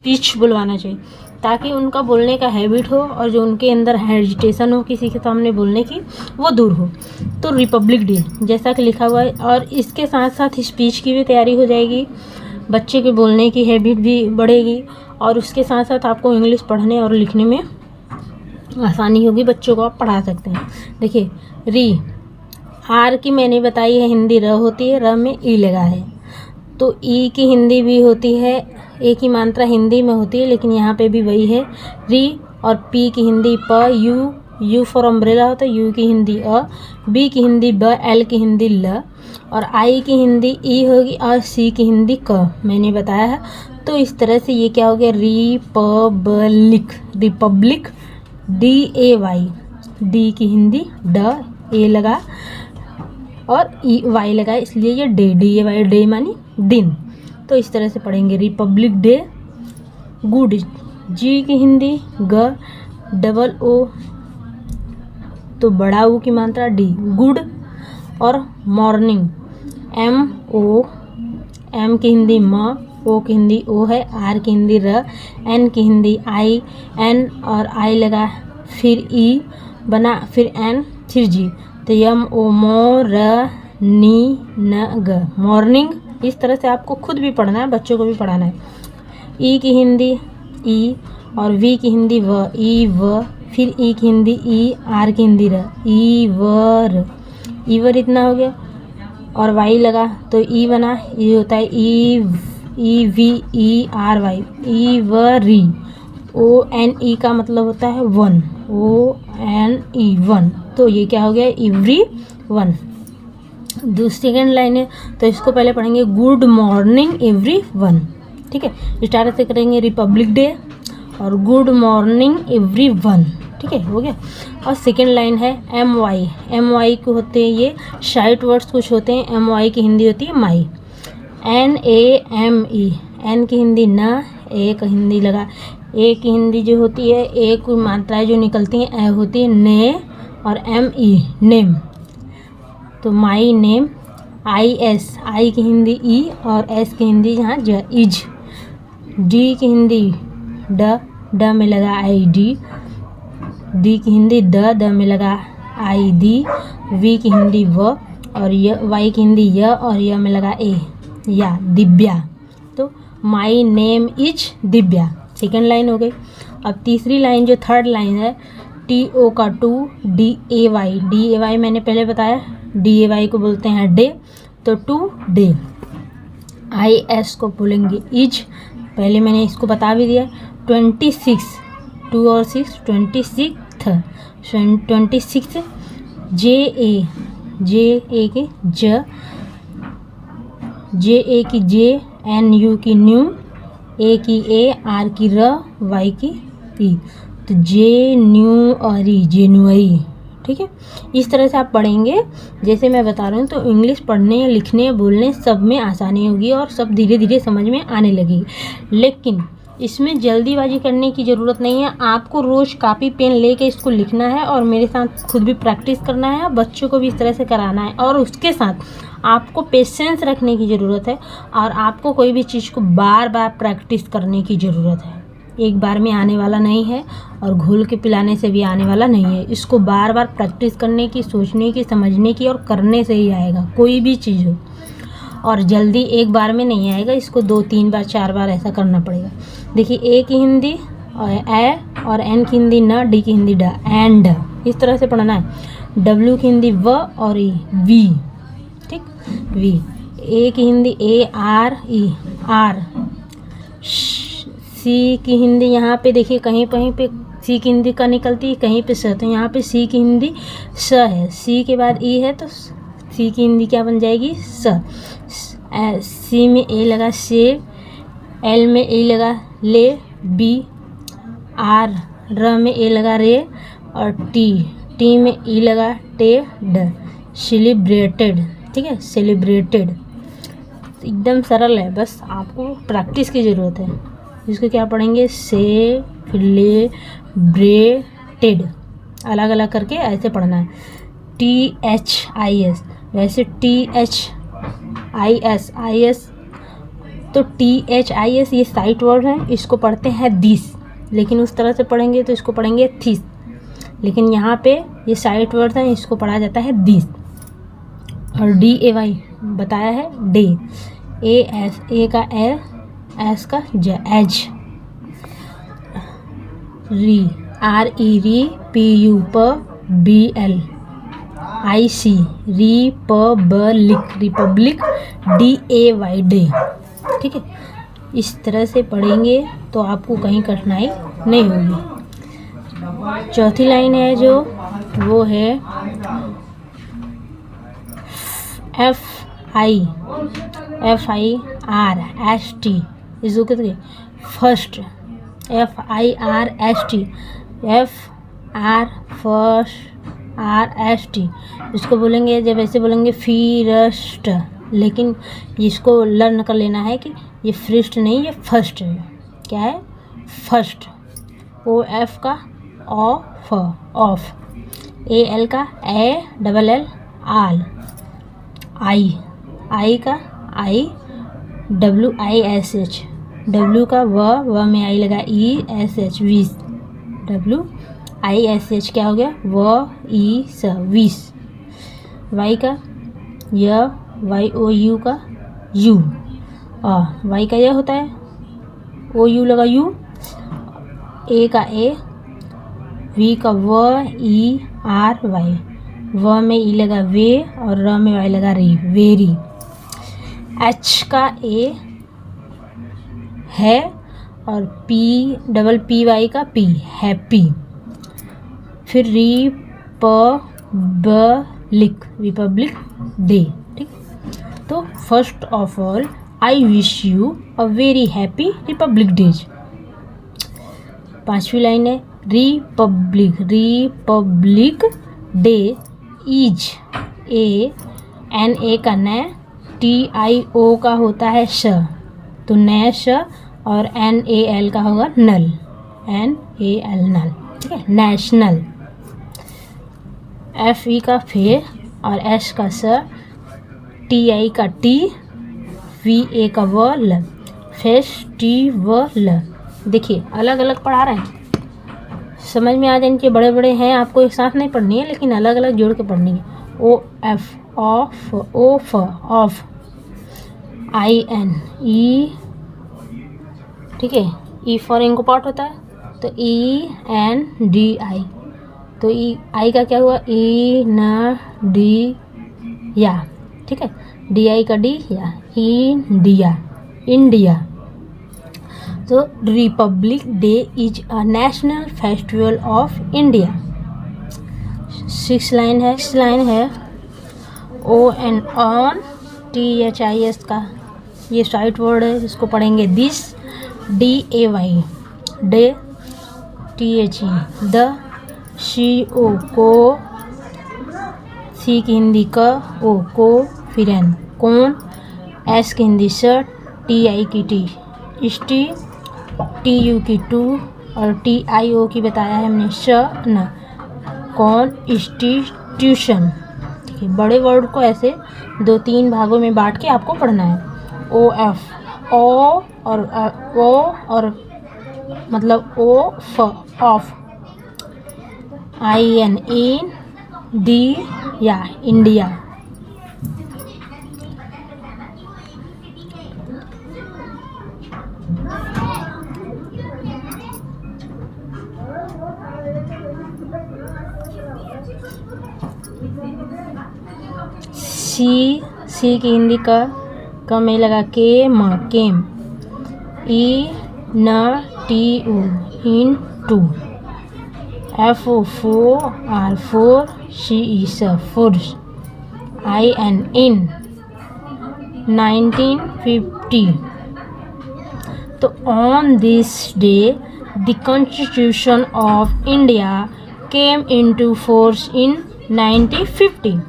Speech बुलवाना चाहिए, ताकि उनका बोलने का हैबिट हो और जो उनके अंदर हेजिटेशन हो किसी के सामने बोलने की वो दूर हो। तो रिपब्लिक डे जैसा कि लिखा हुआ है, और इसके साथ साथ स्पीच की भी तैयारी हो जाएगी, बच्चे के बोलने की हैबिट भी बढ़ेगी, और उसके साथ साथ आपको इंग्लिश पढ़ने और लिखने में आसानी होगी, बच्चों को आप पढ़ा सकते हैं। देखिए री, आर की मैंने बताई है हिंदी र होती है, र में ई लगा है, तो ई की हिंदी भी होती है, ए की मात्रा हिंदी में होती है, लेकिन यहाँ पे भी वही है री। और पी की हिंदी प, यू फॉर अम्ब्रेला होता है, यू की हिंदी अ, बी की हिंदी ब, एल की हिंदी ल, और आई की हिंदी ई होगी, और सी की हिंदी क मैंने बताया है। तो इस तरह से ये क्या हो गया, रिपब्लिक, रिपब्लिक, DAY, डी की हिंदी ड, ए लगा और ई वाई लगा, इसलिए ये डे, DAY, डे मानी दिन। तो इस तरह से पढ़ेंगे रिपब्लिक डे। गुड, जी की हिंदी ग, डबल ओ, तो बड़ा ऊ की मात्रा डी, गुड। और मॉर्निंग, MO, एम की हिंदी म, ओ की हिंदी ओ है, आर की हिंदी र, एन की हिंदी आई, एन और आई लगा, फिर ई बना, फिर एन, फिर जी, तो MO, मो, र, नी, न, ग, मॉर्निंग। इस तरह से आपको खुद भी पढ़ना है, बच्चों को भी पढ़ाना है। ई की हिंदी ई, और वी की हिंदी व, ई व, फिर ई की हिंदी ई, आर की हिंदी र, ईवर, ईवर इतना हो गया, और वाई लगा तो ई बना, ये होता है EVERY, ईवरी। ONE का मतलब होता है वन, ONE वन, तो ये क्या हो गया, एवरी वन। सेकेंड लाइन है, तो इसको पहले पढ़ेंगे गुड मॉर्निंग एवरी वन, ठीक है। स्टार्ट से करेंगे रिपब्लिक डे और गुड मॉर्निंग एवरी वन, ठीक है, हो गया। और सेकेंड लाइन है MY को होते हैं ये शार्ट वर्ड्स कुछ होते हैं, MY की हिंदी होती है माई। NAME, एन की हिंदी न, ए की हिंदी लगा, ए की हिंदी जो होती है, ए की मात्राएं जो निकलती हैं ए होती है ने, और ME नेम, तो माई नेम। IS, आई की हिंदी ई, और एस की हिंदी यहाँ ज, इज। डी की हिंदी ड में लगा ID, डी की हिंदी द में लगा ID, वी की हिंदी व, और वाई की हिंदी य, और य में लगा ए, या, दिव्या। तो my name is Divya, second line हो गई। अब तीसरी लाइन जो थर्ड लाइन है, TO का टू, DAY मैंने पहले बताया, DAY को बोलते हैं डे, तो टू डे। IS को बोलेंगे इज, पहले मैंने इसको बता भी दिया। 26, 2 और 6, 26, JA की ज, JA की जे, NU की न्यू, ए की ए, आर की र, वाई की ई, तो जेन्युअरी, जेनुअरी, ठीक है। इस तरह से आप पढ़ेंगे जैसे मैं बता रही हूँ, तो इंग्लिश पढ़ने, लिखने, बोलने सब में आसानी होगी और सब धीरे धीरे समझ में आने लगेगी। लेकिन इसमें जल्दीबाजी करने की ज़रूरत नहीं है, आपको रोज़ कापी पेन लेके इसको लिखना है और मेरे साथ खुद भी प्रैक्टिस करना है, बच्चों को भी इस तरह से कराना है, और उसके साथ आपको पेशेंस रखने की ज़रूरत है, और आपको कोई भी चीज़ को बार बार प्रैक्टिस करने की ज़रूरत है। एक बार में आने वाला नहीं है, और घोल के पिलाने से भी आने वाला नहीं है। इसको बार बार प्रैक्टिस करने की, सोचने की, समझने की और करने से ही आएगा कोई भी चीज़ हो, और जल्दी एक बार में नहीं आएगा, इसको 2, 3 बार, 4 बार ऐसा करना पड़ेगा। देखिए ए की हिंदी ए, और एन की हिंदी न, डी की हिंदी ड, एंड, इस तरह से पढ़ना है। डब्ल्यू की हिंदी व, और ई वी, ठीक, वी। ए की हिंदी ए, आर, ई, आर। सी की हिंदी यहाँ पे देखिए कहीं पे सी की हिंदी का निकलती है, कहीं पे स, तो यहाँ पे सी की हिंदी स है, सी के बाद ई है, तो सी की हिंदी क्या बन जाएगी, स। सी में ए लगा से, एल में ए लगा ले, बी, आर, र में ए लगा रे, और टी में ई लगा टे, ड, सेलिब्रेटेड, ठीक है, सेलिब्रेटेड। एकदम सरल है, बस आपको प्रैक्टिस की ज़रूरत है। इसको क्या पढ़ेंगे, सेलिब्रेटेड, अलग अलग करके ऐसे पढ़ना है। THIS, वैसे THIS, तो THIS ये साइट वर्ड है, इसको पढ़ते हैं दिस, लेकिन उस तरह से पढ़ेंगे तो इसको पढ़ेंगे थिस, लेकिन यहाँ पे ये साइट वर्ड है, इसको पढ़ा जाता है दिस। और DAY बताया है डे, AS ए का ए, एस का ज, एज। री RE री, PU प, BL IC Republic, Republic DAY day. ठीक है, इस तरह से पढ़ेंगे तो आपको कहीं कठिनाई नहीं होगी। चौथी लाइन है जो, वो है FIRST, इसको कहते हैं फर्स्ट, FIRST, FRST, इसको बोलेंगे, जब ऐसे बोलेंगे फीरस्ट, लेकिन इसको लर्न कर लेना है कि ये फर्स्ट नहीं, ये फर्स्ट है। क्या है? फर्स्ट। OF का ऑफ, ऑफ। AL का ए, डबल L आल। आई का आई, WISH, W का व में आई लगा ESH, विश, WISH क्या हो गया? स, विश। वाई का य, YOU का यू, वाई का यह होता है, OU लगा यू। ए का ए, वी का WERY, व में ई लगा वे और र में वाई लगा री, वेरी। एच का ए है और डबल PY का पी, हैप्पी। फिर रिपब्लिक डे। ठीक, तो first of all I wish you a very happy Republic day. पांचवी लाइन है रिपब्लिक डे इज NA का न, TIO का होता है श, तो न श, और NAL का होगा नल, NAL नल। ठीक है, नेशनल। FE का फे और S का स, TI का टी, VA का व, ल, फेस्टिवल। देखिए अलग अलग पढ़ा रहे हैं, समझ में आ जाए। इनके बड़े बड़े हैं, आपको एक साथ नहीं पढ़नी है, लेकिन अलग अलग जोड़ के पढ़नी है। OF of, OF of, IN ई, ठीक है, E फॉर इनको पार्ट होता है, तो ENDI, तो आई का क्या हुआ? डी या। ठीक है, DI का डी या, इंडिया, इंडिया। तो Republic day is a national festival of India. Six line है ON ऑन, THIS का ये साइट वर्ड है, इसको पढ़ेंगे this, DAY day, THE the, CO को, C की हिंदी क, O को, फिर N कौन, S की हिंदी शर्ट, TI की टी, स्टी, TU की टू, और TIO की बताया है हमने श, न, कॉन्स्टिट्यूशन। ठीक है, बड़े वर्ड को ऐसे 2-3 भागों में बांट के आपको पढ़ना है। OF ओ और मतलब OF of, IN in, D या इंडिया। सी की हिंदी का में लगा के, म, केम। ई न, TU in, to. FO R four, CE स, फूड्स। IN in, 1950। तो on this day the constitution of India came into force in 1950।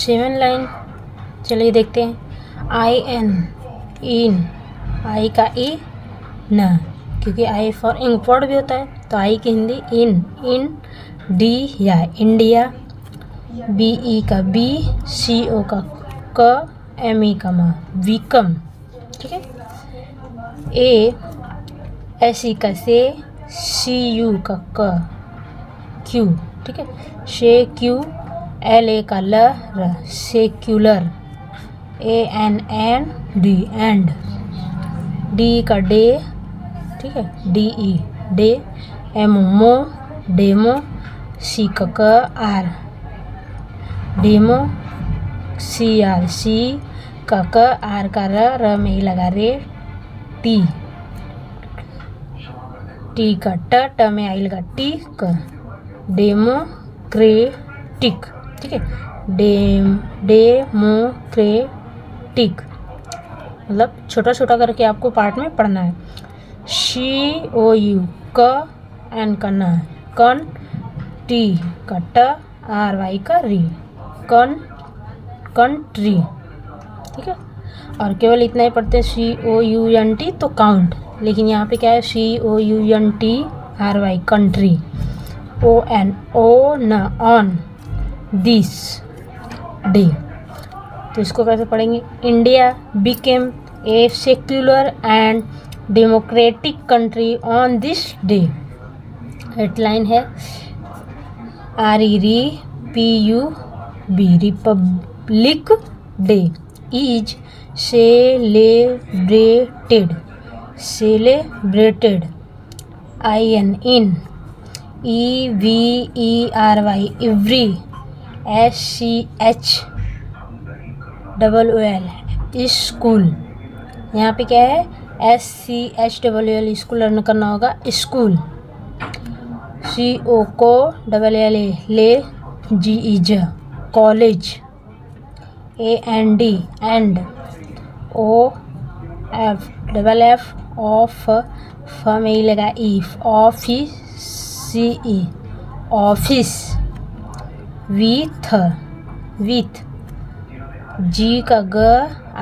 Seven line, चलिए देखते हैं। IN इन, आई का ई, न, क्योंकि आई फॉर इंपोर्ट भी होता है, तो आई की हिंदी इन, डी या इंडिया, बी ई का बी, सी ओ का क, एम ई का मा, वीकम। ठीक है। ए एस ई का से, सी यू का क, क्यू। ठीक है। शे क्यू, एल ए का ल, र, secular, A N N D, and, D का डे। ठीक है। डी ई डे, एम मो, डेमो, सी का क, R, demo, C R, C का क, आर का र में लगा रे, टी, टी का ट में आई लगा टी क, डेमोक्रेटिक। ठीक है। डेमोक्रेटिक मतलब छोटा छोटा करके आपको पार्ट में पढ़ना है। सी ओ यू क, एन का न, कन, टी का ट, आर वाई का री, कंट्री। ठीक है। और केवल इतना ही पढ़ते हैं COUNT तो काउंट, लेकिन यहाँ पे क्या है COUNTRY country, ON on, this day. तो इसको कैसे पढ़ेंगे? India became a secular and democratic country on this day. Headline है REPUB, republic day is celebrated IN in, EVERY every, SCHOOL school. यहाँ पे क्या है SCHOOL स्कूल लर्न करना होगा, स्कूल। CO को LLA ले, GE college, AND and, OFF off, फ में ही लगा ई, office, CE office, with, G का ग,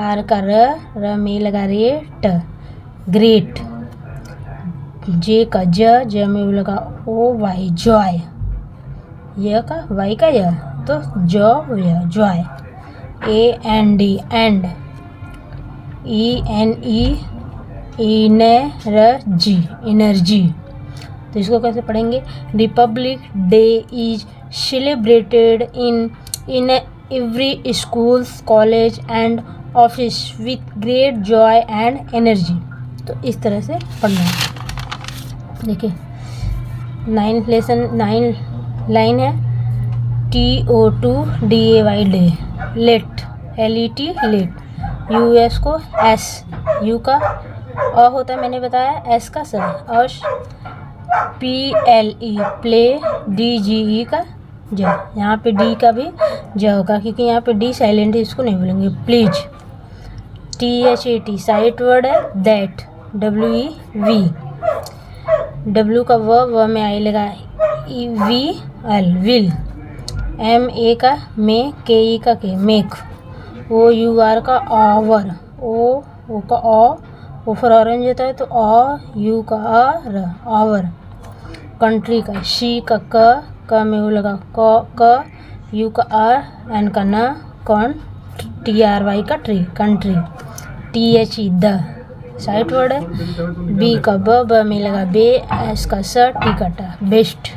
R का र में लगा रे, ट, ग्रेट, J का ज में लगा OY, जॉय, य का Y का य तो Joy, AND and, ENE energy, energy. तो इसको कैसे पढ़ेंगे? Republic day is celebrated in every schools, college and office with great Joy and energy. तो इस तरह से पढ़ना है। देखिए 9 लाइन है। TO2DAY day, let, LET let, US को S, U का अ होता है मैंने बताया, S का स, और PLE प्ले, DGE का ज। यहाँ पे D का भी ज होगा क्योंकि यहाँ पे D साइलेंट है, इसको नहीं बोलेंगे। प्लीज, THAT साइट वर्ड है, दैट, WEV, W का व में आई लगा EVL विल, MA का में, KE का के मेक, OUR का ओवर, O का ओ फॉर ऑरेंज होता है तो U का र, ओवर। कंट्री का शी का क में वो लगा क, U का एन का न, कौन, TRY का tree, country. THE the site word है। B का ब में लगा बे, S का स, T का टा, best.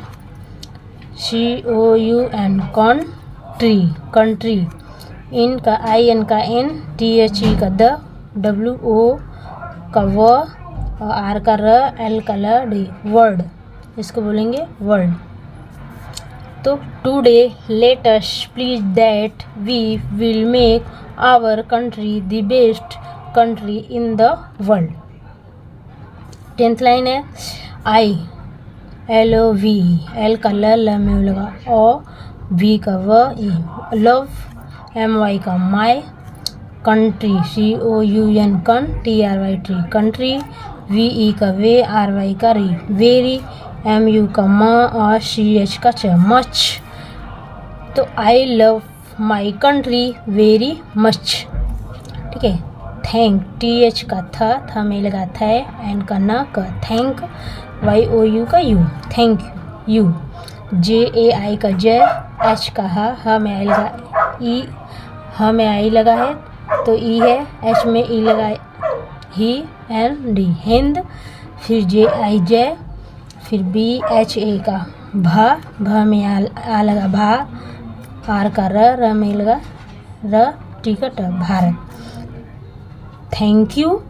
COUN country, country. In का IN का इन, THE का द, WO का व, और R का र, L का ल, डी, वर्ड। इसको बोलेंगे वर्ड। तो today let us please that we will make our country the best country in the world. 10th line है LOV, L का ल में लगा ओ, V का व, लव, MY का माई, कंट्री, COUN कन, TRY ट्री, कंट्री, VE का वे, RY का री, वेरी, MU का म, और CH का च, मच। तो I love my country very much. ठीक है। थैंक, TH का था में लगा थे, एन का न का थैंक, YOU का यू, थैंक यू, JAI का जय, H का हा में आई लगा ई, हा में आई लगा है तो ई है, H में ई लगा ही, एंड डी हिंद, फिर JI जय, फिर BHA का भा में आ लगा भा, आर का र में लगा र, टी का ट, भारत। थैंक यू,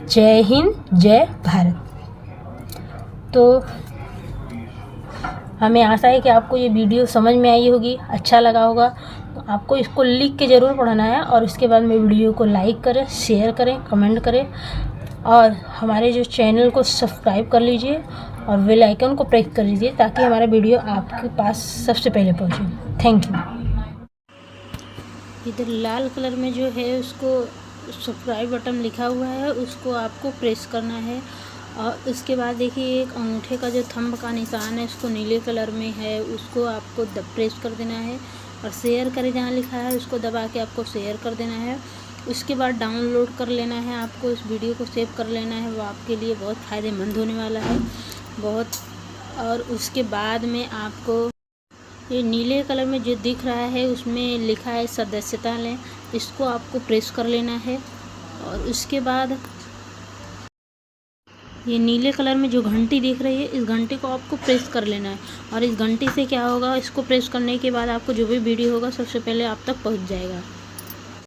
जय हिंद, जय भारत। तो हमें आशा है कि आपको ये वीडियो समझ में आई होगी, अच्छा लगा होगा। तो आपको इसको लिख के ज़रूर पढ़ना है और उसके बाद में वीडियो को लाइक करें, शेयर करें, कमेंट करें और हमारे जो चैनल को सब्सक्राइब कर लीजिए और बेल आइकन को प्रेस कर लीजिए ताकि हमारा वीडियो आपके पास सबसे पहले पहुँचे। Thank you. इधर लाल कलर में जो है उसको सब्सक्राइब बटन लिखा हुआ है, उसको आपको प्रेस करना है और उसके बाद देखिए एक अंगूठे का जो थंब का निशान है उसको नीले कलर में है, उसको आपको प्रेस कर देना है और शेयर करें जहाँ लिखा है उसको दबा के आपको शेयर कर देना है। उसके बाद डाउनलोड कर लेना है, आपको इस वीडियो को सेव कर लेना है, वो आपके लिए बहुत फ़ायदेमंद होने वाला है बहुत। और उसके बाद में आपको ये नीले कलर में जो दिख रहा है उसमें लिखा है सदस्यता लें, इसको आपको प्रेस कर लेना है और उसके बाद ये नीले कलर में जो घंटी दिख रही है इस घंटी को आपको प्रेस कर लेना है और इस घंटी से क्या होगा, इसको प्रेस करने के बाद आपको जो भी वीडियो होगा सबसे पहले आप तक पहुंच जाएगा।